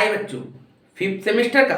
हाय बच्चों, fifth semester का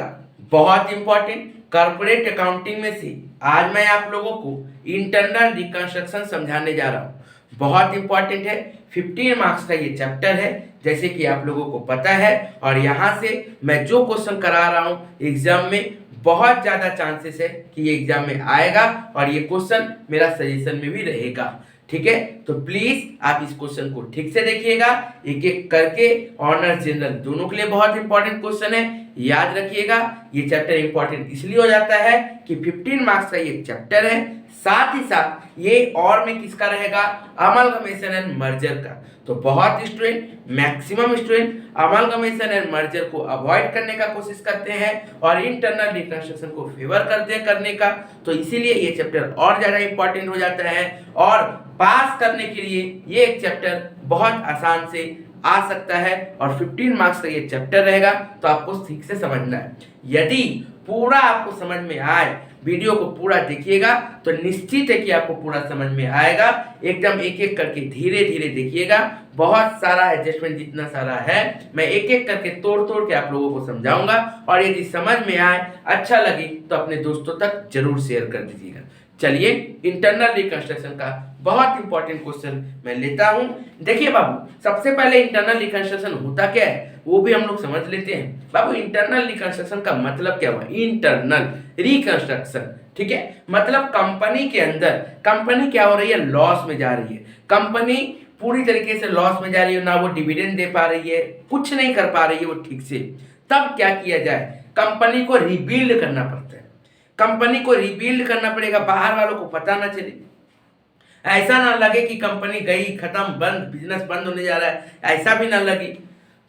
बहुत इंपॉर्टेंट कॉर्पोरेट अकाउंटिंग में से आज मैं आप लोगों को इंटरनल रिकंस्ट्रक्शन समझाने जा रहा हूँ। बहुत इंपॉर्टेंट है, 15 मार्क्स का ये चैप्टर है जैसे कि आप लोगों को पता है। और यहाँ से मैं जो क्वेश्चन करा रहा हूँ एग्जाम में, बहुत ज़्यादा चांसेस है कि ये एग्जाम में आएगा और ये क्वेश्चन मेरा सजेशन में भी रहेगा। ठीक है, तो प्लीज आप इस क्वेश्चन को ठीक से देखिएगा, एक एक करके। ऑनर्स जनरल दोनों के लिए बहुत इंपॉर्टेंट क्वेश्चन है, याद रखिएगा। ये चैप्टर इंपॉर्टेंट इसलिए हो जाता है कि 15 मार्क्स का ये चैप्टर है, साथ ही साथ ये और में किसका रहेगा, अमलगमेशन एंड मर्जर का। तो बहुत student, maximum student amalgamation and merger को अवॉइड करने का कोशिश करते हैं और इंटरनल रिकंस्ट्रक्शन को फेवर करते हैं करने का। तो इसीलिए ये चैप्टर और ज्यादा इंपॉर्टेंट हो जाता है और पास करने के लिए ये एक चैप्टर बहुत आसान से आ सकता है। और 15 मार्क्स का ये चैप्टर रहेगा तो आपको ठीक से समझना है। यदि पूरा आपको समझ में आए, वीडियो को पूरा देखिएगा तो निश्चित है कि आपको पूरा समझ में आएगा। एकदम एक एक करके धीरे धीरे देखिएगा, बहुत सारा एडजस्टमेंट जितना सारा है मैं एक एक करके तोड़ तोड़ के आप लोगों को समझाऊंगा। और यदि समझ में आए, अच्छा लगे तो अपने दोस्तों तक जरूर शेयर कर दीजिएगा। चलिए, इंटरनल रिकंस्ट्रक्शन का बहुत इंपॉर्टेंट क्वेश्चन मैं लेता हूं। देखिए बाबू, सबसे पहले इंटरनल रिकंस्ट्रक्शन होता क्या है वो भी हम लोग समझ लेते हैं। बाबू, इंटरनल रिकंस्ट्रक्शन का मतलब क्या हुआ? इंटरनल रिकंस्ट्रक्शन, ठीक है, मतलब कंपनी के अंदर कंपनी क्या हो रही है, लॉस में जा रही है। कंपनी पूरी तरीके से लॉस में जा रही है, ना वो डिविडेंड दे पा रही है, कुछ नहीं कर पा रही है वो ठीक से। तब क्या किया जाए, कंपनी को रिबिल्ड करना पड़ता है। कंपनी को रिबिल्ड करना पड़ेगा, बाहर वालों को पता ना चले, ऐसा ना लगे कि कंपनी गई, खत्म, बंद, बिजनेस बंद होने जा रहा है, ऐसा भी ना लगे।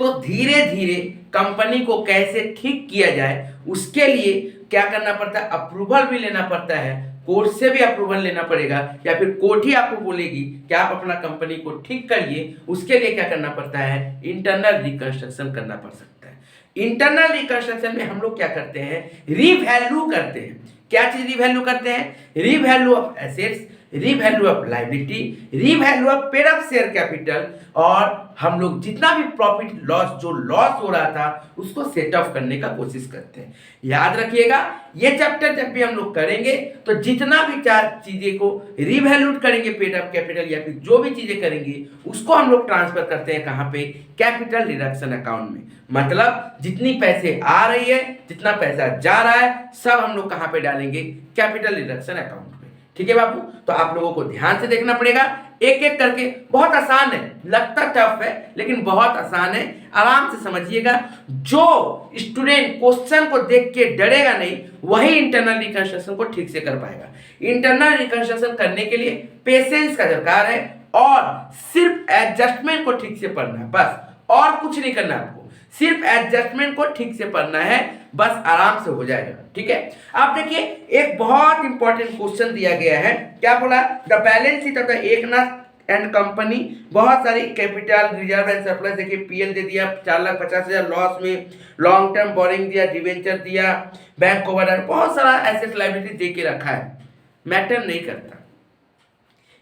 तो धीरे धीरे कंपनी को कैसे ठीक किया जाए उसके लिए क्या करना पड़ता है, अप्रूवल भी लेना पड़ता है, कोर्ट से भी अप्रूवल लेना पड़ेगा, या फिर कोर्ट ही आपको बोलेगी कि आप अपना कंपनी को ठीक करिए। उसके लिए क्या करना पड़ता है, इंटरनल रिकंस्ट्रक्शन करना पड़ सकता है। इंटरनल रिकंस्ट्रक्शन में हम लोग क्या करते हैं, रीवैल्यू करते हैं। क्या चीज रीवैल्यू करते हैं, revalue of assets, revalue of liability, revalue of paid up share capital. और हम लोग जितना भी प्रॉफिट लॉस, जो लॉस हो रहा था उसको सेट ऑफ करने का कोशिश करते हैं। याद रखिएगा, ये चैप्टर जब भी हम लोग करेंगे तो जितना भी चार चीजें को रिवैल्यूट करेंगे, पेड अप कैपिटल या फिर जो भी चीजें करेंगे उसको हम लोग ट्रांसफर करते हैं कहाँ पे, कैपिटल रिडक्शन अकाउंट में। मतलब जितनी पैसे आ रही है, जितना पैसा जा रहा है, सब हम लोग कहाँ पे डालेंगे, कैपिटल रिडक्शन अकाउंट में। ठीक है बाबू, तो आप लोगों को ध्यान से देखना पड़ेगा एक एक करके। बहुत आसान है, लगता टफ है लेकिन बहुत आसान है, आराम से समझिएगा। जो स्टूडेंट क्वेश्चन को देख के डरेगा नहीं, वही इंटरनल रिकंस्ट्रक्शन को ठीक से कर पाएगा। इंटरनल रिकंस्ट्रक्शन करने के लिए पेशेंस का दरकार है और सिर्फ एडजस्टमेंट को ठीक से पढ़ना है, बस, और कुछ नहीं करना आपको, सिर्फ एडजस्टमेंट को ठीक से पढ़ना है, बस, आराम से हो जाएगा। ठीक है, आप देखिए एक बहुत इंपॉर्टेंट क्वेश्चन दिया गया है। क्या बोला, the balance sheet of the Eknath and company, बहुत सारी कैपिटल रिजर्व एंड सरप्लस, देखिए पीएल दे दिया 4,50,000 लॉस में, लॉन्ग टर्म बोरिंग दिया, डिवेंचर दिया, बैंक ओवरड्राफ्ट, बहुत सारा एसेट लायबिलिटी दे के रखा है, मैटर नहीं करता।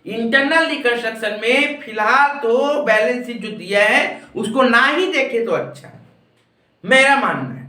इंटरनल रिकंस्ट्रक्शन में फिलहाल तो बैलेंस शीट जो दिया है उसको ना ही देखे तो अच्छा, मेरा मानना है।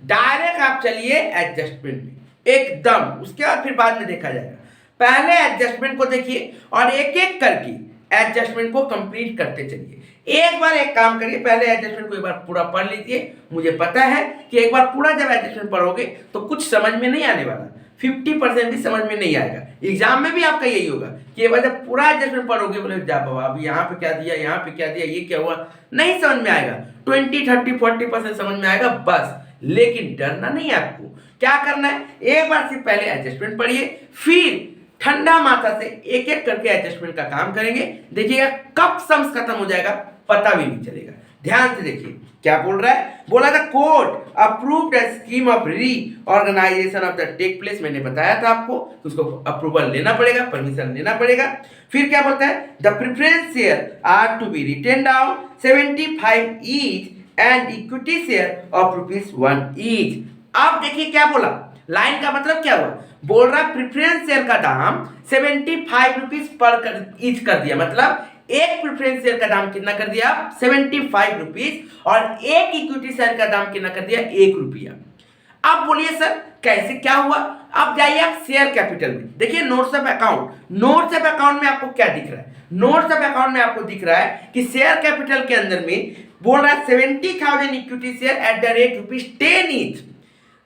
डायरेक्ट आप चलिए एडजस्टमेंट में एकदम, उसके बाद फिर बाद में देखा जाएगा। पहले एडजस्टमेंट को देखिए और एक एक करके एडजस्टमेंट को कंप्लीट करते चलिए। एक बार एक काम करिए, पहले एडजस्टमेंट को एक बार पूरा पढ़ लीजिए। मुझे पता है कि एक बार पूरा जब एडजस्टमेंट पढ़ोगे तो कुछ समझ में नहीं आने वाला, 50% भी समझ में नहीं आएगा। एग्जाम में भी आपका यही होगा कि एक बार जब पूरा एडजस्टमेंट पढ़ोगे, बोले जा बाबा अभी यहाँ पे क्या दिया, यहाँ पे क्या दिया, ये क्या हुआ, नहीं समझ में आएगा। 20, 30, 40% समझ में आएगा बस। लेकिन डरना नहीं है आपको, क्या करना है, एक बार सिर्फ पहले एडजस्टमेंट पढ़िए, फिर ठंडा माथा से एक एक करके एडजस्टमेंट का काम करेंगे। देखिएगा कब सम्स खत्म हो जाएगा पता भी नहीं चलेगा। ध्यान से देखिए क्या बोल रहा है, बोला था court approved a scheme of reorganization of the tech place. मैंने बताया था आपको उसको अप्रूवल लेना पड़ेगा, परमिशन लेना पड़ेगा। फिर क्या बोलता है, the preference share are to be written down 75 each and equity share of ₹1 each. अब देखिए क्या बोला, लाइन का मतलब क्या हुआ, बोल रहा प्रेफरेंस शेयर का दाम 75 रुपीज पर ईच कर दिया, मतलब एक प्रेफरेंस शेयर का दाम कितना कर दिया? 75 रुपीज। और एक इक्विटी शेयर का दाम कितना कर दिया? 1 रुपया। अब बोलिए सर कैसे, क्या हुआ? अब जाइए आप शेयर कैपिटल में, देखिए notes of account. Notes of account में आपको क्या दिख रहा है? नोट्स ऑफ अकाउंट में आपको दिख रहा है कि शेयर कैपिटल के अंदर में बोल रहा है 70,000 equity share at the rate ₹10 each.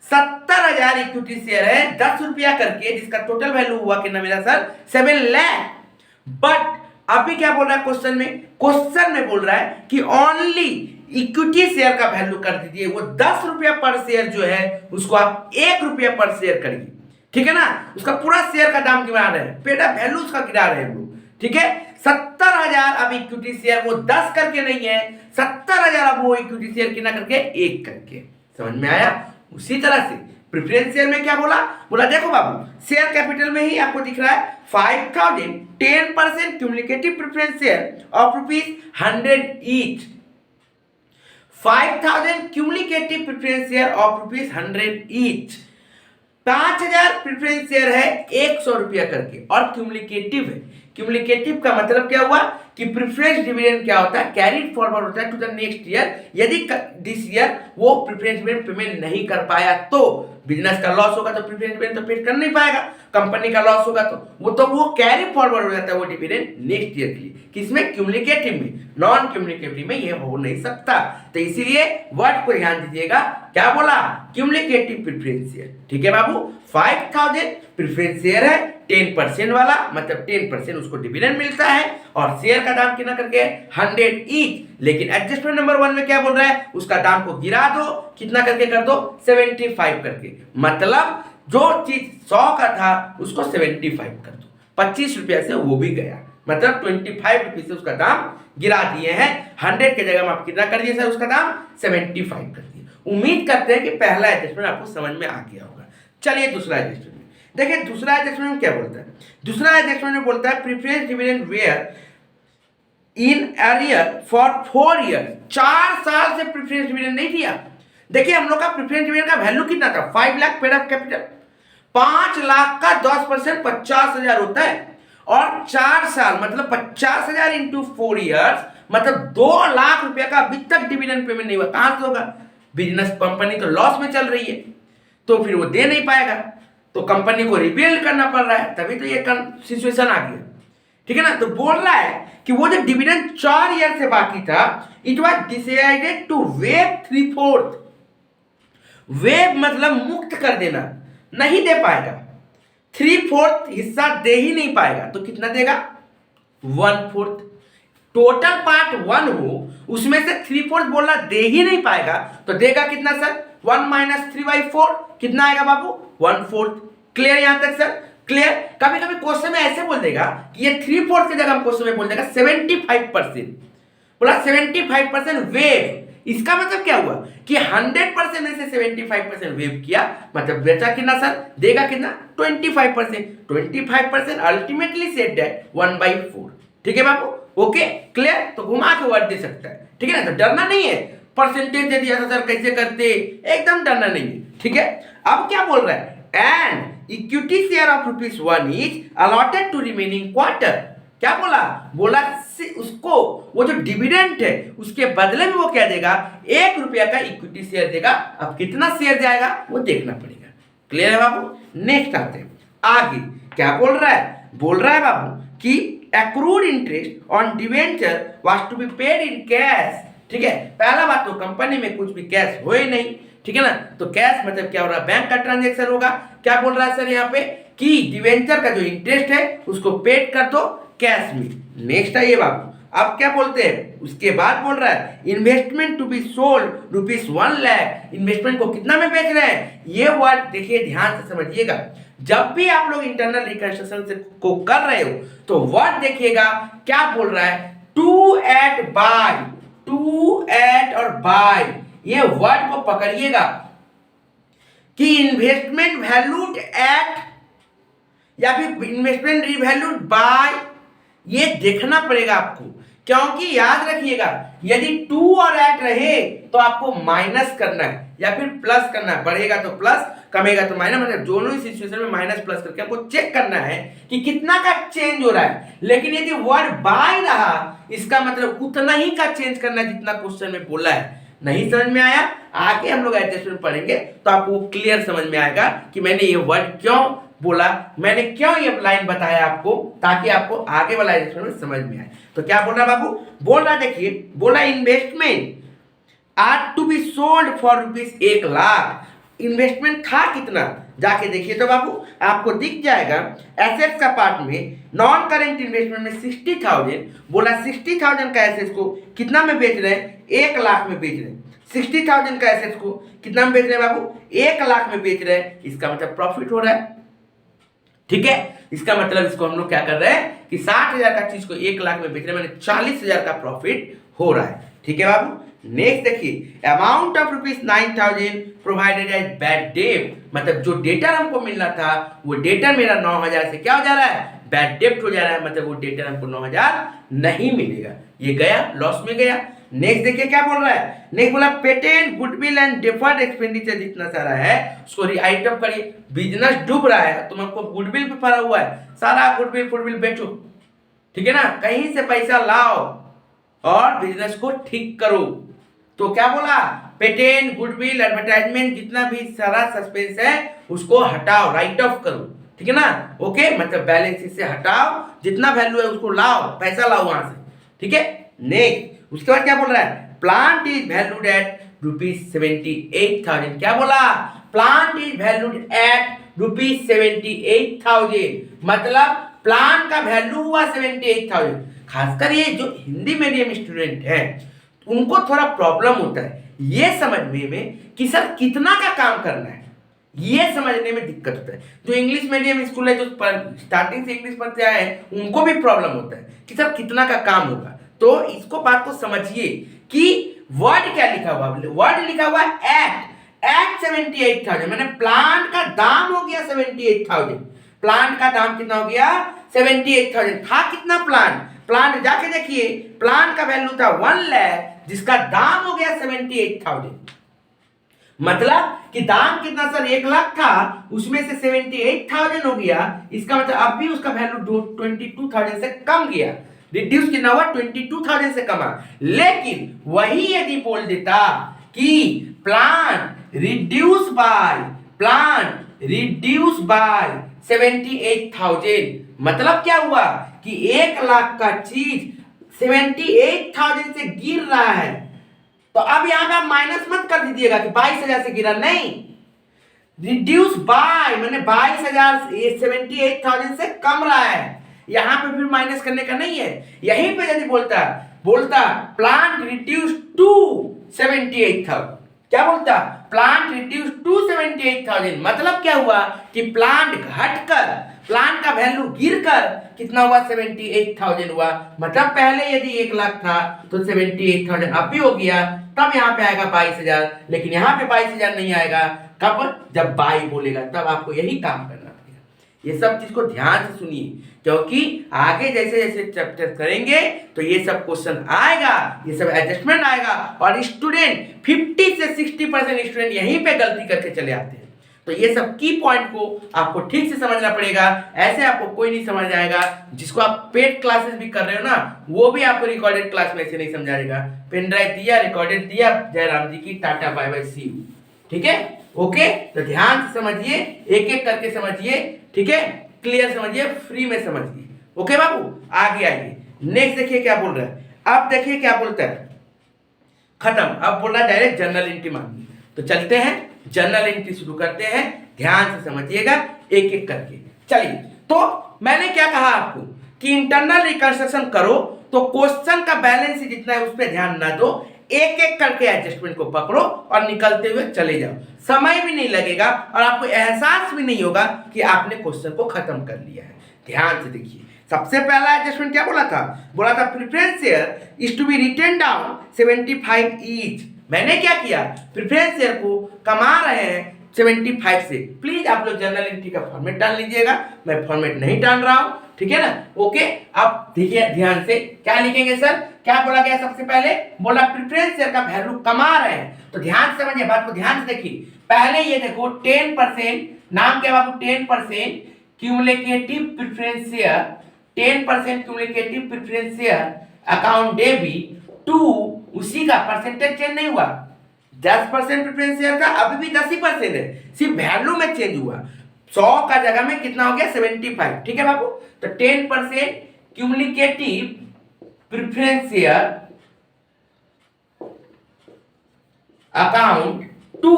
70,000 equity share है 10 रुपया करके, जिसका टोटल वैल्यू हुआ कितना मेरा सर? 7 लाख। बट अभी क्या बोल रहा है क्वेश्चन में? क्वेश्चन में बोल रहा है कि ओनली इक्विटी शेयर का वैल्यू कर दीजिए, वो 10 रुपया पर शेयर जो है उसको आप 1 रुपया पर शेयर करिए, ठीक है ना? उसका पूरा शेयर का दाम गिरा रहे हैं, पेटा वैल्यू उसका गिरा रहे हैं हम लोग, ठीक है? 70,000 अब इक्विटी शेयर, वो 10 करके नहीं है, 70,000 अब वो इक्विटी शेयर कितना करके? 1 करके। समझ में आया? उसी तरह से प्रेफरेंस शेयर में क्या बोला? बोला देखो बाबू, शेयर कैपिटल में ही आपको दिख रहा है 5,000 10% cumulative preference share of ₹100 each. 5,000 cumulative preference share of ₹100 each. 5,000 preference share है 100 रुपया करके, और क्यूमुलेटिव है। क्यूमुलेटिव का मतलब क्या हुआ कि प्रेफरेंस डिविडेंड क्या होता है? कैरीड फॉरवर्ड होता है टू द नेक्स्ट ईयर। यदि दिस ईयर वो प्रेफरेंस डिविडेंड पेमेंट नहीं कर पाया तो बिजनेस का लॉस होगा, तो प्रेफरेंस डिविडेंड तो पे कर नहीं पाएगा। कंपनी का लॉस होगा तो वो कैरी फॉरवर्ड हो जाता है वो डिविडेंड नेक्स्ट ईयर के लिए। किसमें? क्यूमुलेटिव में। नॉन क्यूमुलेटिव में ये हो नहीं सकता। तो इसीलिए वर्ड को ध्यान दीजिएगा, क्या बोला? क्यूमुलेटिव प्रेफरेंस शेयर, ठीक है बाबू? 5,000 प्रेफरेंस शेयर है 10% वाला, मतलब 10% उसको डिविडेंड मिलता है, और शेयर का दाम कितना करके? 100 ईच। लेकिन एडजस्टमेंट नंबर 1 में क्या बोल रहा है? उसका दाम को गिरा दो, कितना करके कर दो? 75 करके। मतलब जो चीज 100 का था उसको 75 कर दो, 25 रुपया से वो भी गया, मतलब 25 रुपये से उसका दाम गिरा दिए हैं। 100 के जगह में आप कितना कर दिए सर? उसका दाम 75 कर दिए। उम्मीद करते हैं कि पहला एडजस्टमेंट आपको समझ में आ गया होगा। चलिए दूसरा एडजस्टमेंट देखिए। दूसरा एडजस्टमेंट में क्या बोलता है? दूसरा एडजस्टमेंट में बोलता है preference dividend were in arrear for 4 year. 4 साल से प्रेफरेंस डिविडेंड नहीं दिया। देखिए हम लोग का प्रेफरेंस डिविडेंड का वैल्यू कितना था? 5 lakh paid up capital. 5 lakh का 10% 50,000 होता है, और 4 साल मतलब 50,000 इंटू 4 ईयर्स, मतलब 2 लाख रुपया का अभी तक डिविडेंड पेमेंट नहीं हुआ। कहां से होगा? बिजनेस कंपनी तो लॉस में चल रही है, तो फिर वो दे नहीं पाएगा, तो कंपनी को रिबिल्ड करना पड़ रहा है, तभी तो ये सिचुएशन आ गया, ठीक है ना? तो बोल रहा है कि वो जो डिविडेंड 4 ईयर से बाकी था, it was decided to waive 3/4। Waive मतलब मुक्त कर देना, नहीं दे पाएगा। 3/4 हिस्सा दे ही नहीं पाएगा, तो कितना देगा? 1/4। टोटल पार्ट 1 हो, उसमें से 3/4 बोला दे ही नहीं पाएगा, तो देगा कितना सर? 1 - 3/4 कितना आएगा बाबू? 1/4। क्लियर यहां तक सर? क्लियर? कभी कभी क्वेश्चन में ऐसे बोल देगा कि ये 3/4 की जगह क्वेश्चन में बोल देगा 75%। बोला 75% वेव। इसका मतलब क्या हुआ कि 100% में से 75% वेव किया, मतलब बेचा कितना सर? देगा कितना? 25%। 25% अल्टीमेटली सेट दैट 1/4। ठीक है बाबू? Okay clear? तो घुमा के वर्ड दे सकता है, ठीक है ना? तो डरना नहीं है, परसेंटेज दे दिया सर कैसे करते, एकदम डरना नहीं है, ठीक है? अब क्या बोल रहा है? And equity share of ₹1 is allotted to remaining quarter. क्या बोला? बोला उसको वो जो डिविडेंड है उसके बदले में वो क्या देगा? 1 रुपया का इक्विटी शेयर देगा। अब कितना शेयर जाएगा वो देखना पड़ेगा। क्लियर है बाबू? नेक्स्ट आते हैं आगे। क्या बोल रहा है? बोल रहा है बाबू कि accrued interest on debenture was to be paid in cash। ठीक है, पहला बात तो कंपनी में कुछ भी कैश हो ही नहीं, ठीक है ना? तो कैश मतलब क्या हो रहा है? बैंक का ट्रांजैक्शन होगा। क्या बोल रहा है सर यहाँ पे कि डिवेंचर का जो इंटरेस्ट है उसको पेड कर दो कैश में। नेक्स्ट है ये बाबू। अब क्या बोलते हैं? उसके बाद बोल रहा है investment to be sold ₹1 lakh. Investment को कितना में बेच रहे हैं? ये वर्ड देखिए, ध्यान से समझिएगा। जब भी आप लोग इंटरनल रिकंस्ट्रक्शन को कर रहे हो तो वर्ड देखिएगा क्या बोल रहा है? To at by, to at और बाय, ये वर्ड को पकड़िएगा कि इन्वेस्टमेंट वैल्यूड एट या फिर इन्वेस्टमेंट रिवैल्यूड बाय, ये देखना पड़ेगा आपको क्योंकि याद रखिएगा यदि 2 और 8 रहे तो आपको माइनस करना है या फिर प्लस करना है, बढ़ेगा तो प्लस कमेगा तो माइनस, मतलब दोनों ही सिचुएशन में माइनस प्लस करके हमको चेक करना है कि कितना का चेंज हो रहा है। लेकिन यदि वर्ड बाय रहा इसका मतलब उतना ही का चेंज करना है जितना क्वेश्चन में बोला है। नहीं समझ में आया, आगे हम लोग एडजस्टमेंट पढ़ेंगे तो आपको क्लियर समझ में आएगा कि मैंने ये वर्ड क्यों बोला, मैंने क्यों ये लाइन बताया आपको, ताकि आपको आगे वाला एडजस्टमेंट समझ में आए। तो क्या बोल रहा बाबू, बोल रहा देखिए, बोला investment are to be sold for rupees 1 lakh. Investment था कितना, जाके देखिए तो बाबू आपको दिख जाएगा एसेट्स का पार्ट में नॉन करेंट इन्वेस्टमेंट में 60,000 बोला। 60,000 का एसेट्स को कितना में बेच रहे हैं, 1 लाख में बेच रहे हैं। 60,000 का एसेट्स को कितना में बेच रहे हैं बाबू, 1 लाख में बेच रहे हैं। इसका मतलब प्रॉफिट हो रहा है, ठीक है। इसका मतलब इसको हम लोग क्या कर रहे हैं कि 60,000 का चीज को 1 लाख में बेच रहे हैं, मैंने 40,000 का प्रॉफिट हो रहा है, ठीक है बाबू। नेक्स्ट देखिए, amount of rupees 9,000 provided as bad debt, मतलब जो डेटर हमको मिलना था वो डेटर मेरा 9,000 से क्या हो जा रहा है, बैड डेट हो जा रहा है, मतलब वो डेटर हमको 9,000 नहीं मिलेगा, ये गया लॉस में गया। नेक्स्ट देखिए क्या बोल रहा है, नेक्स्ट बोला patent goodwill and deferred expenditure जितना सारा है उसको आइटम करिए। बिजनेस डूब रहा है, तुम हमको गुडविल पे पड़ा हुआ है, सारा गुडविल फुडविल बेचो, ठीक है ना, कहीं से पैसा लाओ और बिजनेस को ठीक करो। तो क्या बोला, पेटेंट गुडविल एडवर्टाइजमेंट जितना भी सारा सस्पेंस है उसको हटाओ, राइट ऑफ करो, ठीक है ना, ओके, मतलब बैलेंस शीट से हटाओ, जितना वैल्यू है उसको लाओ, पैसा लाओ वहां से, ठीक है। नेक्स्ट उसके बाद क्या बोल रहा है, plant is valued at rupees 78,000। क्या बोला, plant is valued at rupees 78,000, मतलब प्लांट का वैल्यू हुआ 78,000। खासकर ये जो हिंदी मीडियम स्टूडेंट है उनको थोड़ा प्रॉब्लम होता है ये समझने में कि सर कितना का काम करना है, ये समझने में दिक्कत होता है। जो इंग्लिश मीडियम स्कूल है, जो स्टार्टिंग से इंग्लिश पढ़ते आए हैं, उनको भी प्रॉब्लम होता है कि सर कितना का काम होगा। तो इसको बात को समझिए कि वर्ड क्या लिखा हुआ, वर्ड लिखा हुआ एट 78,000, मैंने प्लांट का दाम हो गया 78,000, प्लांट का दाम कितना हो गया 78,000। था कितना प्लांट जाके देखिए, प्लांट का वैल्यू था 1 लाख जिसका दाम हो गया 78,000, मतलब कि दाम कितना सर 1 लाख था, उसमें से 78,000 हो गया, इसका मतलब अब भी उसका वैल्यू 22,000 से कम गया, रिड्यूस कितना हुआ 22,000 से कमा। लेकिन वही यदि बोल देता कि प्लांट रिड्यूस बाय 78,000, मतलब क्या हुआ कि 1 लाख का चीज 78,000 से गिर रहा है। तो अब यहां पे आप माइनस मत कर दीजिएगा कि 22,000 से गिरा, नहीं, रिड्यूस बाय मैंने 22,000 78,000 से कम रहा है, यहां पे फिर माइनस करने का नहीं है। यहीं पे यदि बोलता प्लांट रिड्यूस टू 78,000, क्या बोलता, प्लांट रिड्यूस टू 78,000, मतलब क्या हुआ कि प्लांट घटकर, प्लांट का वैल्यू गिरकर कितना हुआ 78,000 हुआ, मतलब पहले यदि 1 लाख था तो 78,000 अब भी हो गया, तब यहाँ पे आएगा 22,000, लेकिन यहाँ पे 22,000 नहीं आएगा, कब, जब बाई बोलेगा तब आपको यही काम करना पड़ेगा। ये सब चीज को ध्यान से सुनिए, क्योंकि आगे जैसे जैसे चैप्टर करेंगे तो ये सब क्वेश्चन आएगा, ये सब एडजस्टमेंट आएगा, और स्टूडेंट 50 से 60% स्टूडेंट यहीं पे गलती करके चले आते हैं। तो ये सब की पॉइंट को आपको ठीक से समझना पड़ेगा, ऐसे आपको कोई नहीं समझ आएगा। जिसको आप पेड क्लासेस भी कर रहे हो ना, वो भी आपको रिकॉर्डेड क्लास में ऐसे नहीं समझाएगा। पेन ड्राइव दिया, रिकॉर्डेड दिया, जयराम जी की tata bye bye see you, ठीक है, ओके। तो ध्यान से समझिए, एक एक करके समझिए, ठीक है, क्लियर समझिए, फ्री में समझिए, ओके बाबू। आगे आइए, नेक्स्ट देखिए क्या बोल रहा है, अब देखिए क्या बोलता है, खत्म, अब बोल रहा है डायरेक्ट जनरल एंट्री मांगी। तो चलते हैं जनरल एंट्री शुरू करते हैं, ध्यान से समझिएगा एक एक करके। चलिए, तो मैंने क्या कहा आपको कि इंटरनल रिकंस्ट्रक्शन करो तो क्वेश्चन का बैलेंस जितना है उस पर ध्यान ना दो, एक एक करके एडजस्टमेंट को पकड़ो और निकलते हुए चले जाओ, समय भी नहीं लगेगा और आपको एहसास भी नहीं होगा कि आपने क्वेश्चन को खत्म कर लिया है। ध्यान से देखिए, सबसे पहला एडजस्टमेंट क्या बोला था preference share is to be written down 75 each. मैंने क्या किया, प्रेफरेंस शेयर को कमा रहे हैं 75 से। प्लीज आप लोग जनरल एंट्री का फॉर्मेट डाल लीजिएगा, मैं फॉर्मेट नहीं डाल रहा हूं, ठीक है ना। ओके, अब देखिए ध्यान से क्या लिखेंगे सर, क्या बोला गया सबसे पहले, बोला प्रेफरेंस शेयर का वैल्यू कमा रहे हैं। तो ध्यान से समझिए बात को, ध्यान से देखिए। पहले ये देखो 10%, नाम क्या बाबू, 10% cumulative preference share, 10% cumulative preference share account debit to, उसी का परसेंटेज चेंज नहीं हुआ, 10% प्रेफरेंस शेयर था, अभी भी 10% है, सिर्फ वैल्यू में चेंज हुआ। 100 का जगह में कितना हो गया, 75। ठीक है बाबू। तो 10% cumulative preference share account to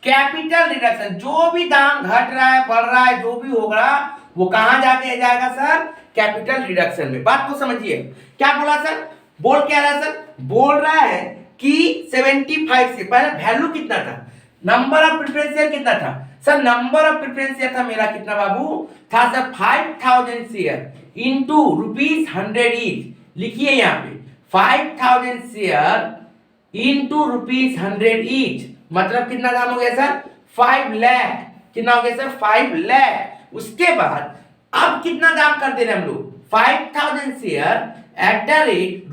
capital reduction, जो भी दाम घट रहा है, बढ़ रहा है, जो भी होगा वो कहां जाके जाएगा सर, कैपिटल रिडक्शन में। बात को समझिए, क्या बोला सर, बोल क्या रहा है सर, बोल रहा है कि 75 से पहले वैल्यू कितना था, नंबर ऑफ प्रेफरेंस शेयर कितना था sir, number of preference share था मेरा कितना बाबू, था सर 5000 शेयर इनटू ₹100 ईच। लिखिए यहाँ पे 5000 शेयर इनटू ₹100 ईच, मतलब कितना दाम हो गया सर, 5 लाख। कितना हो गया सर, 5 लाख। उसके बाद अब कितना दाम कर दे रहे हैं हम लोग, 5000 शेयर एट द रेट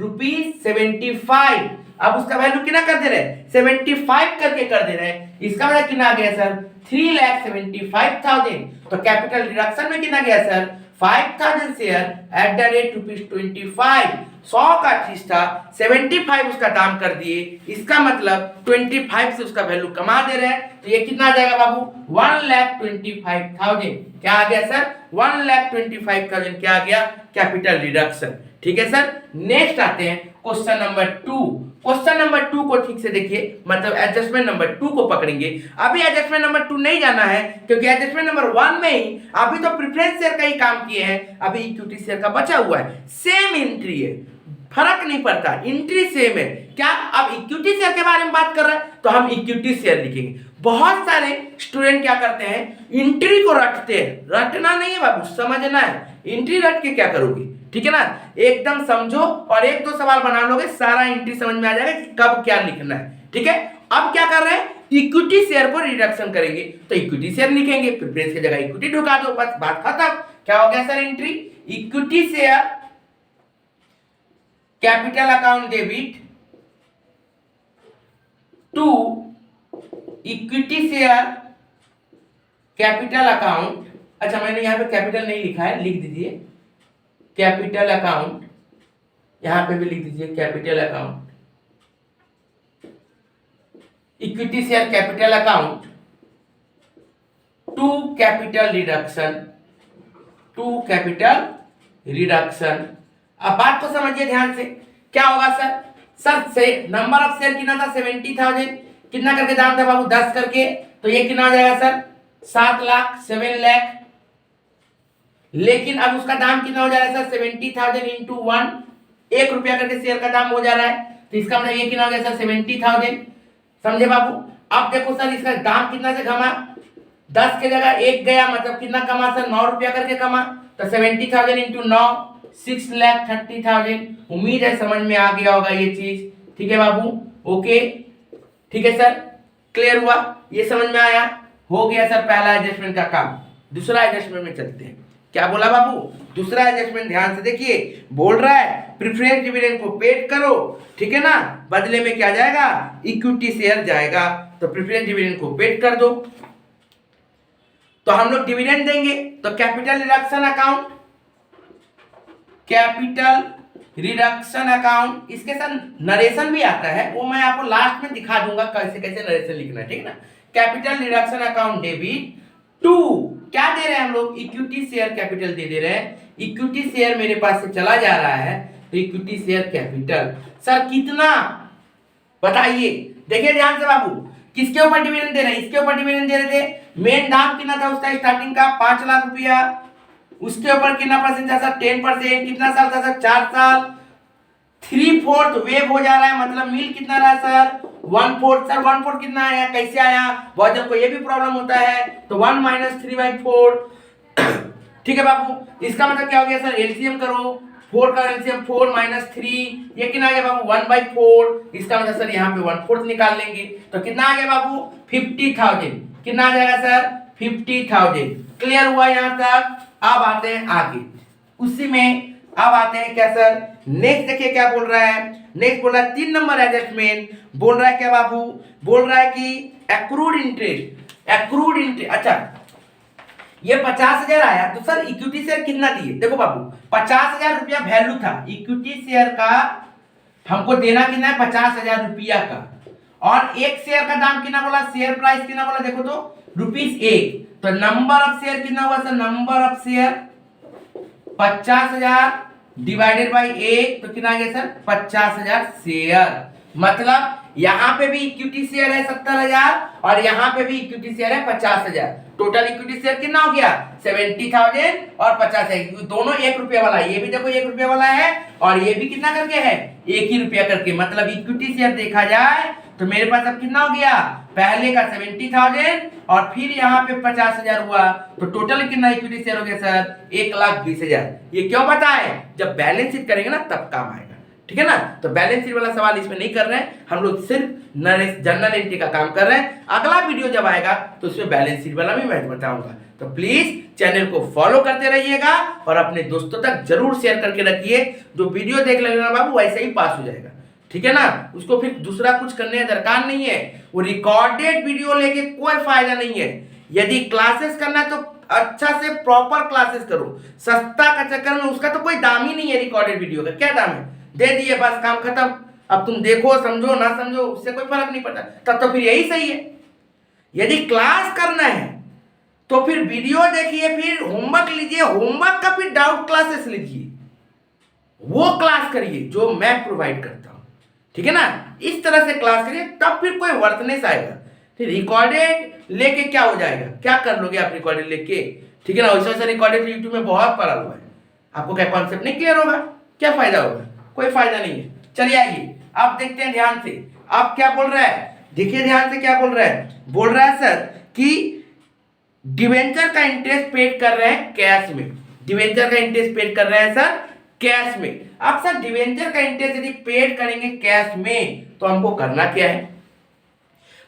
₹75। अब उसका वैल्यू कितना कर दे रहे हैं, 75 करके कर दे रहे हैं। इसका मतलब कितना आ गया सर, 3,75,000। तो कैपिटल रिडक्शन में कितना गया sir, 5000 share at the rate ₹25। 100 का चीज था, 75 उसका दाम कर दिए, इसका मतलब 25 से उसका वैल्यू कमा दे रहे हैं। तो ये कितना आ जाएगा बाबू, 1,25,000। क्या आ गया सर, 1,25,000 क्या आ गया, कैपिटल रिडक्शन। ठीक है सर। नेक्स्ट आते हैं क्वेश्चन नंबर 2। क्वेश्चन नंबर 2 को ठीक से देखिए, मतलब एडजस्टमेंट नंबर 2 को पकड़ेंगे। अभी एडजस्टमेंट नंबर 2 नहीं जाना है, क्योंकि एडजस्टमेंट नंबर 1 में ही अभी तो प्रेफरेंस शेयर का ही काम किए हैं, अभी इक्विटी शेयर का बचा हुआ है। सेम एंट्री है, फर्क नहीं पड़ता, एंट्री सेम है। क्या अब इक्विटी शेयर के बारे में बात कर रहे हैं, तो हम इक्विटी शेयर लिखेंगे। बहुत सारे स्टूडेंट क्या करते हैं, एंट्री को रटते हैं, रटना नहीं है बाबू, समझना है। एंट्री रट के क्या करोगे, ठीक है ना, एकदम समझो और एक दो सवाल बना लोगे, सारा एंट्री समझ में आ जाएगा कि कब क्या लिखना है। ठीक है, अब क्या कर रहे हैं, इक्विटी शेयर को रिडक्शन करेंगे, तो इक्विटी शेयर लिखेंगे, प्रेफरेंस की जगह इक्विटी ढुका दो, बस बात खत्म। क्या हो गया sir, entry equity share capital account debit to equity share capital account. अच्छा, मैंने यहां पे कैपिटल नहीं लिखा है, लिख दीजिए कैपिटल अकाउंट, यहां पे भी लिख दीजिए capital account, equity share capital account to capital reduction, to capital reduction. अब बात को समझिए ध्यान से, क्या होगा सर, से नंबर ऑफ शेयर कितना था, 70,000, कितना करके दाम था बाबू, 10 करके, तो ये कितना हो जाएगा सर, 7 लाख, 7 लाख। लेकिन अब उसका दाम कितना हो जा रहा है सर, 70,000 इंटू 1, 1 रुपया करके शेयर का दाम हो जा रहा है, तो इसका मतलब ये कितना हो गया सर, 70,000। समझे बाबू। अब देखो सर, इसका दाम कितना से कमा, 10 के जगह 1 गया, मतलब कितना कमा सर, 9 रुपया करके कमा, तो 70,000 इंटू 9, 6,30,000। उम्मीद है समझ में आ गया होगा ये चीज। ठीक है बाबू, ओके, ठीक है सर, क्लियर हुआ, ये समझ में आया, हो गया सर पहला एडजस्टमेंट का काम। दूसरा एडजस्टमेंट में चलते हैं। क्या बोला बाबू, दूसरा एडजस्टमेंट ध्यान से देखिए, बोल रहा है प्रेफरेंस डिविडेंड को पेड करो, ठीक है ना, बदले में क्या जाएगा, इक्विटी शेयर जाएगा, तो प्रेफरेंस डिविडेंड को पेड कर दो। तो हम लोग डिविडेंड देंगे, तो capital reduction account, capital reduction account, इसके साथ नरेशन भी आता है, वो मैं आपको लास्ट में दिखा दूंगा कैसे कैसे नरेशन लिखना है, ठीक है ना। Capital reduction account debit to, क्या दे रहे हैं हम लोग, इक्विटी शेयर कैपिटल दे रहे हैं। इक्विटी शेयर मेरे पास से चला जा रहा है, तो इक्विटी शेयर कैपिटल सर कितना बताइए, देखिए ध्यान से बाबू, किसके ऊपर डिविडेंड दे रहे हैं, इसके ऊपर डिविडेंड दे रहे थे। मेन दाम कितना था उसका स्टार्टिंग का, 5 लाख रुपया, उसके ऊपर कितना परसेंट था सर, 10%। कितना साल था सर, 4 साल। 3/4 वेव हो जा रहा है, मतलब मिल कितना रहा सर, 1/4। सर 1/4 कितना आया, कैसे आया, बहुत जन को ये भी प्रॉब्लम होता है, तो 1 - 3/4। ठीक है बाबू, इसका मतलब क्या हो गया सर, एलसीएम करो, 4 का एलसीएम 4 - 3, ये कितना आ गया बाबू, 1/4। इसका मतलब सर यहाँ पे 1/4 निकाल लेंगे, तो कितना आ गया बाबू, 50,000। कितना आ जाएगा सर, 50,000। क्लियर हुआ यहाँ तक। अब आते हैं आगे, उसी में अब आते हैं क्या सर, नेक्स्ट देखिए क्या बोल रहा है, नेक्स्ट बोल रहा है 3 नंबर एडजस्टमेंट, बोल रहा है क्या बाबू, बोल रहा है कि एक्रूड इंटरेस्ट, अच्छा ये 50,000 आया तो सर इक्विटी शेयर कितना दिए, देखो बाबू 50,000 रुपया वैल्यू था इक्विटी शेयर का, हमको देना कितना है 50,000 रुपया का, और एक शेयर का दाम कितना बोला, शेयर प्राइस कितना बोला, देखो तो ₹1, तो नंबर ऑफ शेयर कितना हुआ sir, number of share 50,000 divided by 1, तो कितना आ गया सर 50,000 शेयर, मतलब यहां पे भी इक्विटी शेयर है 70,000 और यहां पे भी इक्विटी शेयर है 50,000, टोटल इक्विटी शेयर कितना हो गया 70,000 और 50,000, दोनों ₹1 वाला है, ये भी देखो ₹1 वाला है और ये भी कितना करके है ₹1 करके, मतलब इक्विटी शेयर देखा जाए तो मेरे पास अब कितना हो गया, पहले का 70,000 और फिर यहाँ पे 50,000 हुआ, तो टोटल कितना इक्विटी शेयर हो गया सर 1,20,000। ये क्यों पता है, जब बैलेंस शीट करेंगे ना तब काम आएगा, ठीक है ना। तो बैलेंस शीट वाला सवाल इसमें नहीं कर रहे हैं हम लोग, सिर्फ जनरल एंट्री का काम कर रहे हैं। अगला वीडियो जब आएगा तो उसमें बैलेंस शीट वाला भी मैं बताऊंगा, तो प्लीज चैनल को फॉलो करते रहिएगा और अपने दोस्तों तक जरूर शेयर करके रखिए, जो वीडियो देख लेना बाबू वैसे ही पास हो जाएगा, ठीक है ना, उसको फिर दूसरा कुछ करने का दरकार नहीं है, वो रिकॉर्डेड वीडियो लेके कोई फायदा नहीं है। यदि क्लासेस करना है तो अच्छा से प्रॉपर क्लासेस करो, सस्ता का चक्कर में उसका तो कोई दाम ही नहीं है, रिकॉर्डेड वीडियो का क्या दाम है, दे दिए बस काम खत्म, अब तुम देखो समझो ना समझो उससे कोई फर्क नहीं पड़ता, तब तो फिर यही सही है। यदि क्लास करना है तो फिर वीडियो देखिए, फिर होमवर्क लीजिए, होमवर्क का फिर डाउट क्लासेस लीजिए, वो क्लास करिए जो मैं प्रोवाइड करता हूं, ठीक है ना, इस तरह से क्लास करिए, तब फिर कोई वर्थनेस आएगा। फिर रिकॉर्डेड लेके क्या हो जाएगा, क्या कर लोगे आप रिकॉर्डेड लेके, ठीक है ना, वैसे वैसे रिकॉर्डेड यूट्यूब में बहुत पड़ा हुआ है, आपको क्या कॉन्सेप्ट नहीं क्लियर होगा, क्या फायदा होगा, कोई फायदा नहीं है। चलिए आइए अब देखते हैं ध्यान से, अब क्या बोल रहा है, देखिए ध्यान से क्या बोल रहा है, बोल रहा है सर कि डिवेंचर का इंटरेस्ट पेड कर रहे हैं कैश में, डिवेंचर का इंटरेस्ट पेड कर रहे हैं सर कैश में। अब सर डिवेंचर का इंटरेस्ट यदि पेड करेंगे कैश में तो हमको करना क्या है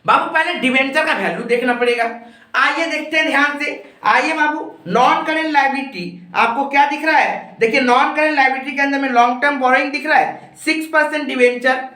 बाबू, पहले डिवेंचर का वैल्यू देखना पड़ेगा। आइए देखते हैं ध्यान से, आइए बाबू, नॉन करेंट लायबिलिटी आपको क्या दिख रहा है, देखिए नॉन करेंट लायबिलिटी के अंदर में लॉन्ग टर्म बोरोइंग दिख रहा है 6% डिवेंचर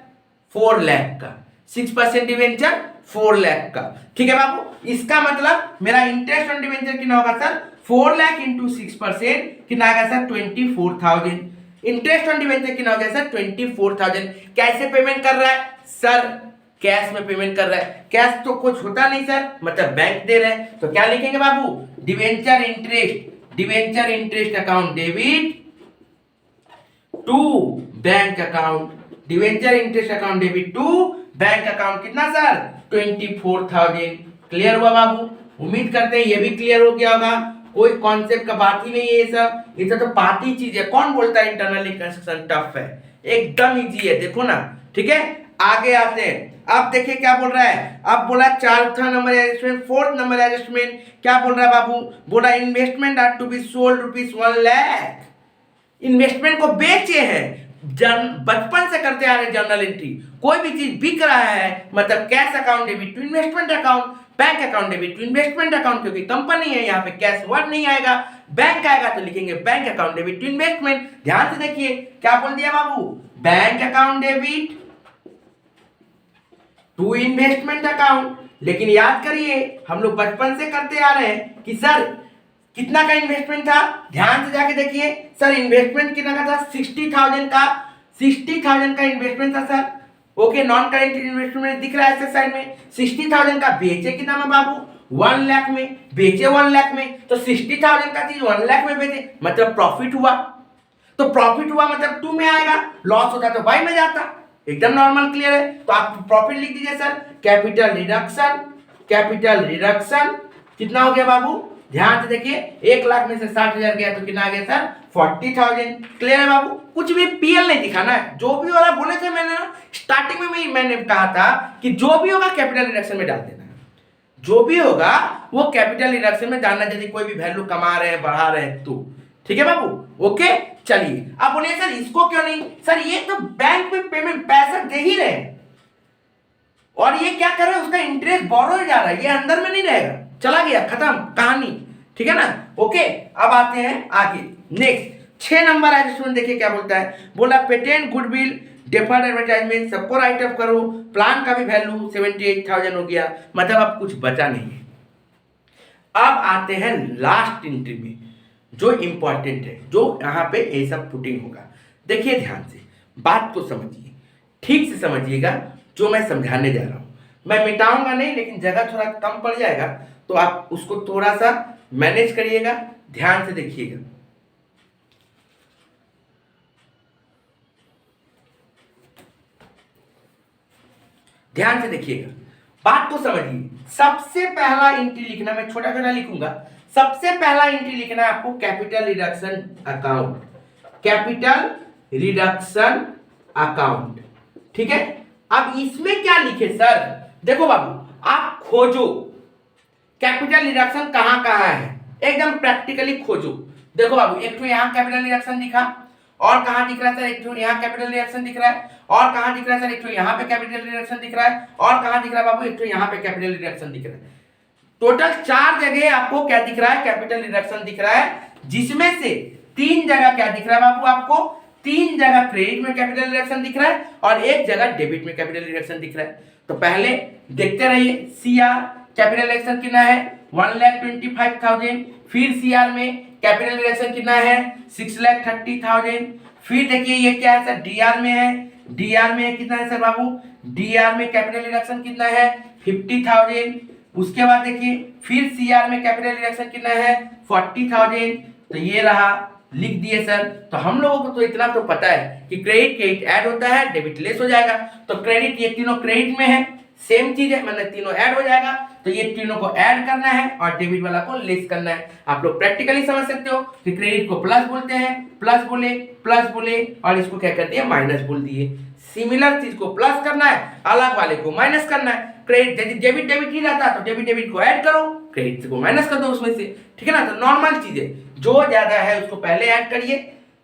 4 लाख का, 6% डिवेंचर 4 लाख का, ठीक है बाबू, इसका मतलब मेरा इंटरेस्ट ऑन डिवेंचर कितना होगा सर 4 लाख इंटू 6% कितना आएगा सर 24,000, इंटरेस्ट ऑन डिवेंचर कितना हो गया सर 24,000। कैसे पेमेंट कर रहा है सर, कैश में पेमेंट कर रहा है, कैश तो कुछ होता नहीं सर, मतलब बैंक दे रहे हैं, तो क्या लिखेंगे बाबू, debenture interest account debit to bank account, debenture interest account debit to bank account, कितना सर 24,000। क्लियर हुआ बाबू, उम्मीद करते हैं ये भी क्लियर हो गया होगा, कोई कॉन्सेप्ट का बात ही नहीं है, ये सब तो पाती चीज है, कौन बोलता है इंटरनल रिकंस्ट्रक्शन टफ है, एकदम इजी है, देखो ना, ठीक है। आगे आते हैं, अब देखिए क्या बोल रहा है, अब बोला चौथा number adjustment, fourth number adjustment क्या बोल रहा है बाबू, बोला investment are to be sold ₹1 lakh, investment को बेचे हैं, बचपन से करते आ रहे जनरल एंट्री, कोई भी चीज बिक रहा है मतलब cash account debit to investment account, bank account debit to investment account, क्योंकि कंपनी है यहाँ पे कैश वर्ड नहीं आएगा, बैंक आएगा तो लिखेंगे bank account debit to investment. ध्यान से देखिए क्या बोल दिया बाबू, bank account debit to investment account, लेकिन याद करिए हम लोग बचपन से करते आ रहे हैं कि सर कितना का इन्वेस्टमेंट था, ध्यान से जाके देखिए सर इन्वेस्टमेंट कितना का था 60,000 का, 60,000 का इन्वेस्टमेंट था sir, okay, non current investment दिख रहा है ऐसे साइड में, 60,000 का बेचे कितना में बाबू 1 लाख में, बेचे 1 लाख में, तो 60,000 का चीज 1 लाख में बेचे मतलब प्रॉफिट हुआ, तो प्रॉफिट हुआ मतलब 2 में आएगा, लॉस होता तो 5 में जाता, एकदम नॉर्मल क्लियर है। तो आप प्रॉफिट लिख दीजिए सर कैपिटल रिडक्शन कितना हो गया बाबू, ध्यान से देखिए 1 लाख में से 60,000 गया तो कितना आ गया सर 40,000। क्लियर है बाबू, कुछ भी पीएल नहीं दिखाना है, जो भी वाला बोले थे मैंने ना स्टार्टिंग में मैंने कहा था कि जो भी होगा कैपिटल रिडक्शन में डाल देना है, जो भी होगा वो कैपिटल रिडक्शन में डालना, यदि कोई भी वैल्यू कमा रहे हैं बढ़ा रहे हैं तो, ठीक है बाबू, ओके। चलिए अब बोलिए सर इसको क्यों नहीं, सर ये तो बैंक में पेमेंट पैसा दे ही रहे हैं और ये क्या कर रहे हैं, उसका इंटरेस्ट बोरो जा रहा है, ये अंदर में नहीं रहेगा, चला गया खत्म कहानी, ठीक है ना, ओके। अब आते हैं आगे नेक्स्ट, 6 नंबर एडजस्टमेंट देखिए क्या बोलता है, बोला पेटेंट गुडविल डेफर्ड एडवर्टाइजमेंट सबको राइट ऑफ करो, प्लान का भी वैल्यू 78,000 हो गया, मतलब अब कुछ बचा नहीं है। अब आते हैं लास्ट एंट्री में जो इंपॉर्टेंट है, जो यहाँ पे ये सब पुटिंग होगा। देखिए ध्यान से बात को समझिए, ठीक से समझिएगा जो मैं समझाने जा रहा हूँ। मैं मिटाऊंगा नहीं, लेकिन जगह थोड़ा कम पड़ जाएगा तो आप उसको थोड़ा सा मैनेज करिएगा, ध्यान से देखिएगा। ध्यान से देखिएगा, बात को समझिए। सबसे पहला एंट्री लिखना, मैं छोटा छोटा लिखूंगा। सबसे पहला एंट्री लिखना है आपको capital reduction account, capital reduction account, ठीक है। अब इसमें क्या लिखे सर, देखो बाबू आप खोजो कैपिटल रिडक्शन कहां कहां है, एकदम प्रैक्टिकली खोजो। देखो बाबू एक तो यहाँ कैपिटल रिडक्शन दिखा, और कहां दिख रहा है सर, एक तो यहाँ कैपिटल रिडक्शन दिख रहा है, और कहां दिख रहा है सर, एक तो यहाँ पे कैपिटल रिडक्शन दिख रहा है, और कहां दिख रहा है बाबू, एक तो यहाँ पे कैपिटल रिडक्शन दिख रहा है। टोटल 4 जगह आपको क्या दिख रहा है, कैपिटल रिडक्शन दिख रहा है, जिसमें से 3 जगह क्या दिख रहा है बाबू आपको, 3 जगह क्रेडिट में कैपिटल रिडक्शन दिख रहा है और 1 जगह डेबिट में कैपिटल रिडक्शन दिख रहा है। तो पहले देखते रहिए, सीआर कैपिटल रिडक्शन कितना है 1,25,000, फिर सीआर में कैपिटल रिडक्शन कितना है 6,30,000, फिर देखिए ये क्या है सर, डीआर में है, डीआर में कितना है सर बाबू, डीआर में कैपिटल रिडक्शन कितना है 50,000, उसके बाद देखिए फिर सीआर में कैपिटल रिडक्शन कितना है 40,000। तो ये रहा, लिख दिए सर। तो हम लोगों को तो इतना तो पता है कि क्रेडिट ऐड होता है, डेबिट लेस हो जाएगा। तो क्रेडिट, ये तीनों क्रेडिट में है, सेम चीज है, मतलब तीनों ऐड हो जाएगा। तो ये तीनों को ऐड करना है और डेबिट वाला को लेस करना है। आप लोग प्रैक्टिकली समझ सकते हो कि क्रेडिट को प्लस बोलते हैं, प्लस बोले और इसको क्या कर दिया माइनस बोल दिए। सिमिलर चीज को प्लस करना है, अलग वाले को माइनस करना है। क्रेडिट यदि डेबिट ही रहता तो डेबिट को ऐड करो, क्रेडिट को माइनस कर दो उसमें से, ठीक है ना। तो नॉर्मल चीज है, जो ज्यादा है उसको पहले ऐड करिए,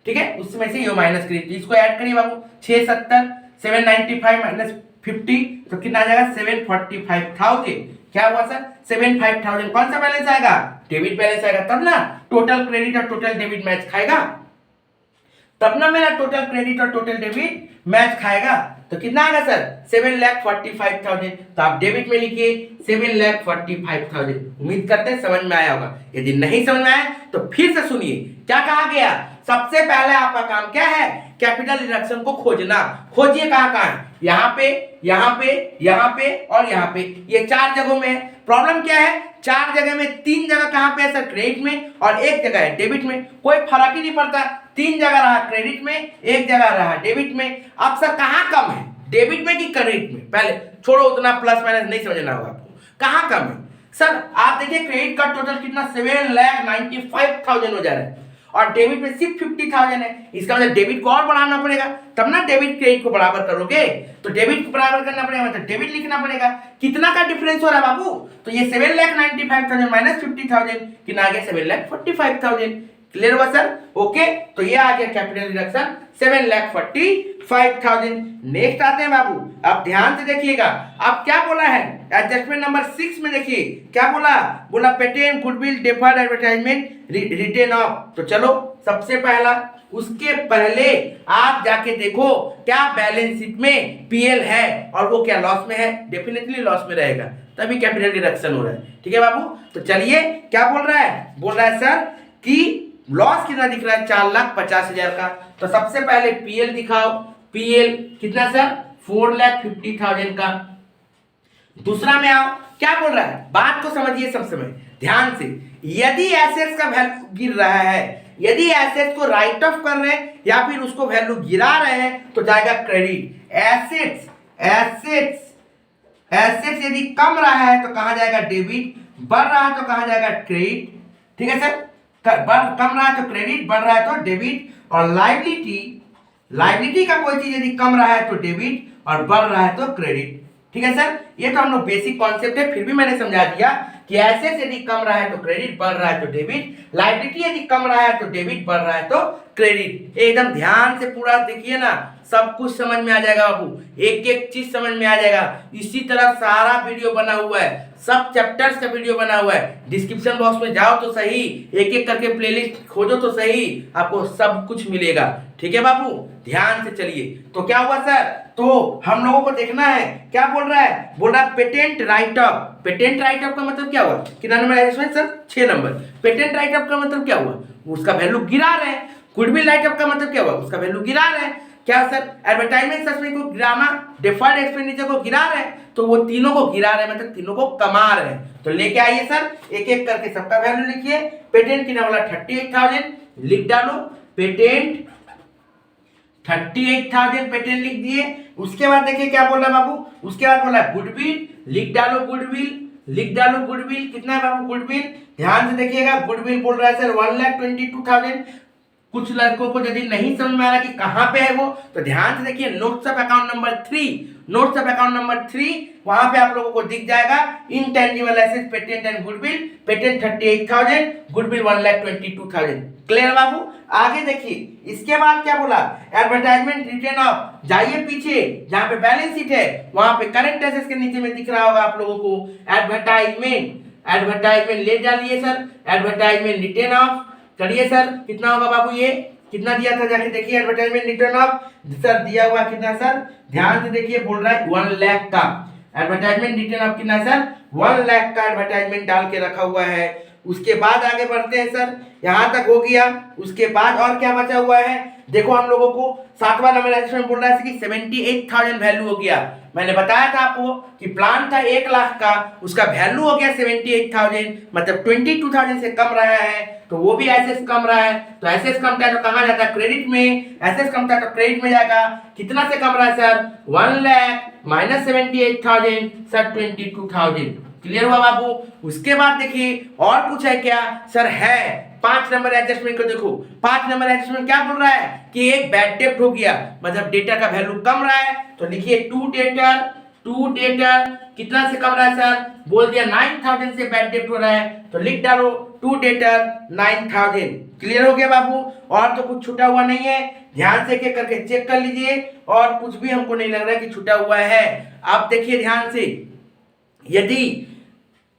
ठीक है, उसमें से ये माइनस करिए। इसको ऐड करिए बाबू, 670 795 माइनस 50 तो कितना आ जाएगा 745,000। क्या हुआ सर 75,000, कौन सा बैलेंस आएगा, डेबिट बैलेंस आएगा, तब ना टोटल क्रेडिट और टोटल डेबिट मैच खाएगा, तब ना मेरा टोटल क्रेडिट और टोटल डेबिट मैच खाएगा। तो कितना आएगा सर 7,45,000। तो आप डेबिट में लिखिए 7,45,000। उम्मीद करते हैं समझ में आया होगा। यदि नहीं समझ में आया तो फिर से सुनिए क्या कहा गया। सबसे पहले आपका काम क्या है, कैपिटल रिडक्शन को खोजना। खोजिए कहाँ कहाँ है, यहाँ पे, यहाँ पे, यहाँ पे और यहाँ पे, ये 4 जगहों में है। प्रॉब्लम क्या है, 4 जगह में 3 जगह कहाँ पे है सर, क्रेडिट में, और 1 जगह है डेबिट में। कोई फर्क ही नहीं पड़ता, 3 जगह रहा क्रेडिट में, 1 जगह रहा डेबिट में। अब सर कहाँ कम है, डेबिट में कि क्रेडिट में, पहले छोड़ो उतना प्लस माइनस नहीं समझना होगा आपको, कहाँ कम है सर। आप देखिए क्रेडिट का टोटल कितना 7,95,000 हो जा रहा है और डेबिट में सिर्फ 50,000 है। इसका मतलब डेबिट को और बढ़ाना पड़ेगा, तब ना डेबिट क्रेडिट को बराबर करोगे। तो डेबिट को बराबर करना पड़ेगा, मतलब डेबिट लिखना पड़ेगा। कितना का डिफरेंस हो रहा है बाबू, तो ये 7,95,000 माइनस 50,000 कितना आ गया 7,45,000। क्लियर हुआ सर, ओके। तो ये आ गया कैपिटल रिडक्शन 7,45,000। नेक्स्ट आते हैं बाबू, अब ध्यान से देखिएगा। अब क्या बोला है एडजस्टमेंट नंबर 6 में, देखिए क्या बोला patent goodwill deferred advertisement written off. तो चलो सबसे पहला, उसके पहले आप जाके देखो क्या बैलेंस शीट में पीएल है और वो क्या लॉस में है, डेफिनेटली लॉस में रहेगा, तभी कैपिटल रिडक्शन हो रहा है, ठीक है बाबू। तो चलिए क्या बोल रहा है सर कि लॉस कितना दिख रहा है 4,50,000 का। तो सबसे पहले पीएल दिखाओ, पीएल कितना सर 4,50,000 का। दूसरा में आओ, क्या बोल रहा है, बात को समझिए सब समय ध्यान से। यदि एसेट्स का वैल्यू गिर रहा है, यदि एसेट्स को राइट ऑफ कर रहे हैं या फिर उसको वैल्यू गिरा रहे हैं तो जाएगा क्रेडिट। एसेट्स यदि कम रहा है तो कहां जाएगा डेबिट, बढ़ रहा है तो कहां जाएगा क्रेडिट, ठीक है सर। कम रहा है तो क्रेडिट, बढ़ रहा है तो डेबिट। और लाइबिलिटी का कोई चीज यदि कम रहा है तो डेबिट और बढ़ रहा है तो क्रेडिट, ठीक है सर। ये तो हम लोग बेसिक कॉन्सेप्ट है, फिर भी मैंने समझा दिया कि एसेट्स यदि कम रहा है तो क्रेडिट, बढ़ रहा है तो डेबिट, लाइबिलिटी यदि कम रहा है तो डेबिट, बढ़ रहा है तो क्रेडिट। एकदम ध्यान से पूरा देखिए ना, सब कुछ समझ में आ जाएगा बाबू, एक एक चीज समझ में आ जाएगा। इसी तरह सारा वीडियो बना हुआ है, सब चैप्टर्स का वीडियो बना हुआ है। डिस्क्रिप्शन बॉक्स में जाओ तो सही, एक एक करके प्लेलिस्ट खोजो तो सही, आपको सब कुछ मिलेगा। ठीक है बाबू, ध्यान से चलिए। तो क्या हुआ सर, तो हम लोगों को देखना है क्या बोल रहा है, बोल रहा है patent right of. Patent right of का मतलब क्या हुआ, कितना नंबर है इसमें sir, 6 number. Patent right of का मतलब क्या हुआ, उसका वैल्यू गिरा रहे हैं। गुडविल राइट ऑफ का मतलब क्या हुआ, उसका वैल्यू गिरा रहे हैं। क्या सर, एडवर्टाइजमेंट सस्पेंस को गिराना, डिफर्ड एक्सपेंडिचर को गिरा रहे हैं, तो वो तीनों को गिरा रहे हैं, मतलब तीनों को कमा रहे हैं। तो लेके आइए सर, एक एक करके सबका वैल्यू लिखिए। पेटेंट कितना बोला, 38,000 लिख डालो, पेटेंट 38,000 पेटेंट लिख दिए। उसके बाद देखिए क्या बोल रहा है बाबू, उसके बाद बोला गुडविल, लिख डालो गुडविल, लिख डालो गुडविल। कितना है बाबू गुडविल, ध्यान से देखिएगा, गुडविल बोल रहा है सर 1,22,000। कुछ लड़कों को यदि नहीं समझ में आ रहा कि कहां पे है वो, तो ध्यान से देखिए, notes of account number 3, notes of account number 3, वहां पे आप लोगों को दिख जाएगा intangible asset patent and goodwill. Patent 38,000, goodwill 1,22,000। Clear बाबू, आगे देखिए इसके बाद क्या बोला, एडवर्टाइजमेंट रिटर्न ऑफ, जाइए पीछे जहां पे बैलेंस शीट है, वहां पे करंट एसेट्स के नीचे में दिख रहा होगा आप लोगों को एडवर्टाइजमेंट, एडवर्टाइजमेंट ले डालिए सर, एडवर्टाइजमेंट रिटर्न ऑफ करिए सर। कितना होगा बाबू, ये कितना दिया था, जाके देखिए एडवर्टाइजमेंट रिटर्न ऑफ सर दिया हुआ कितना सर, ध्यान से देखिए, बोल रहा है 1 लाख का एडवर्टाइजमेंट रिटर्न ऑफ कितना सर, 1 लाख का एडवर्टाइजमेंट डाल के रखा हुआ है। उसके बाद आगे बढ़ते हैं सर, यहां तक हो गया। उसके बाद और क्या बचा हुआ है, देखो हम लोगों को 7वां नंबर इसमें बोल रहा है कि 78,000 वैल्यू हो गया। मैंने बताया था आपको कि प्लान था 1 लाख का, उसका वैल्यू हो गया 78,000, मतलब 22,000 से कम रहा है, तो वो भी एसेट्स कम रहा है। तो एसेट्स कम था तो कहां जाता है, क्रेडिट में। एसेट्स कम था तो क्रेडिट में जाएगा। कितना से कम रहा है sir, 1 lakh minus 78,000 sir 22,000। Clear हुआ बाबू। उसके बाद देखिए और कुछ है क्या सर, है 5 नंबर एडजस्टमेंट को देखो। 5 नंबर एडजस्टमेंट क्या बोल रहा है कि एक बैड डेब्ट हो गया, मतलब डेटर का वैल्यू कम रहा है, तो लिखिए टू डेटर कितना से कम रहा है सर, बोल दिया 9,000 से बैड डेब्ट हो रहा है, तो लिख डालो टू डेटर 9,000। क्लियर हो गया बाबू, और तो कुछ छूटा हुआ नहीं है, ध्यान से एक करके चेक कर लीजिए, और कुछ भी हमको नहीं लग रहा है कि छूटा हुआ है। अब देखिए ध्यान से, यदि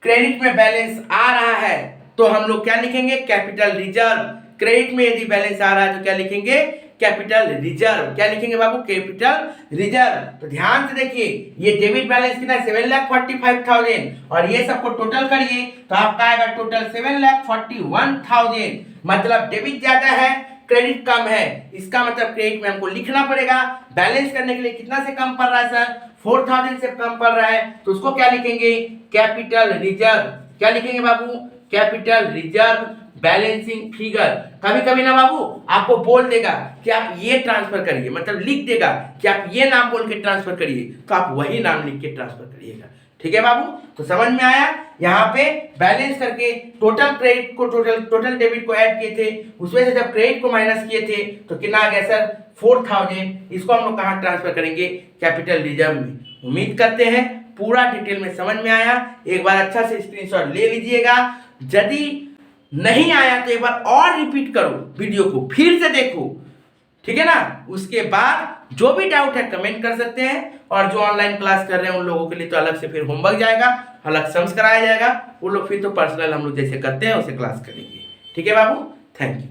क्रेडिट में बैलेंस आ रहा है तो हम लोग क्या लिखेंगे, कैपिटल रिजर्व। क्रेडिट में यदि बैलेंस आ रहा है तो क्या लिखेंगे, कैपिटल रिजर्व। क्या लिखेंगे बाबू, कैपिटल रिजर्व। तो ध्यान से देखिए, ये डेबिट बैलेंस कितना है 7,45,000, और ये सबको टोटल करिए तो आपका आएगा टोटल 7,41,000। मतलब डेबिट ज्यादा है, क्रेडिट कम है, इसका मतलब क्रेडिट में हमको लिखना पड़ेगा। बैलेंस करने के लिए कितना से कम पड़ रहा है सर, 4,000 से कम पड़ रहा है, तो उसको क्या लिखेंगे, कैपिटल रिजर्व। क्या लिखेंगे बाबू, कैपिटल रिजर्व बैलेंसिंग फिगर। कभी कभी ना बाबू आपको बोल देगा कि आप ये ट्रांसफर करिए, मतलब लिख देगा कि आप ये नाम बोल के ट्रांसफर करिए, तो आप वही नाम लिख के ट्रांसफर करिएगा। ठीक है बाबू, तो समझ में आया। यहाँ पे बैलेंस करके टोटल क्रेडिट को टोटल डेबिट को ऐड किए थे, उसमें से जब क्रेडिट को माइनस किए थे तो कितना आ गया सर 4,000। इसको हम लोग कहाँ ट्रांसफर करेंगे, कैपिटल रिजर्व में। उम्मीद करते हैं पूरा डिटेल में समझ में आया। एक बार अच्छा से स्क्रीनशॉट ले लीजिएगा, यदि नहीं आया तो एक बार और रिपीट करो, वीडियो को फिर से देखो, ठीक है ना। उसके बाद जो भी डाउट है कमेंट कर सकते हैं, और जो ऑनलाइन क्लास कर रहे हैं उन लोगों के लिए तो अलग से फिर होमवर्क जाएगा, अलग सम्स कराया जाएगा, वो लोग फिर तो पर्सनल हम लोग जैसे करते हैं उसे क्लास करेंगे। ठीक है बाबू, थैंक यू।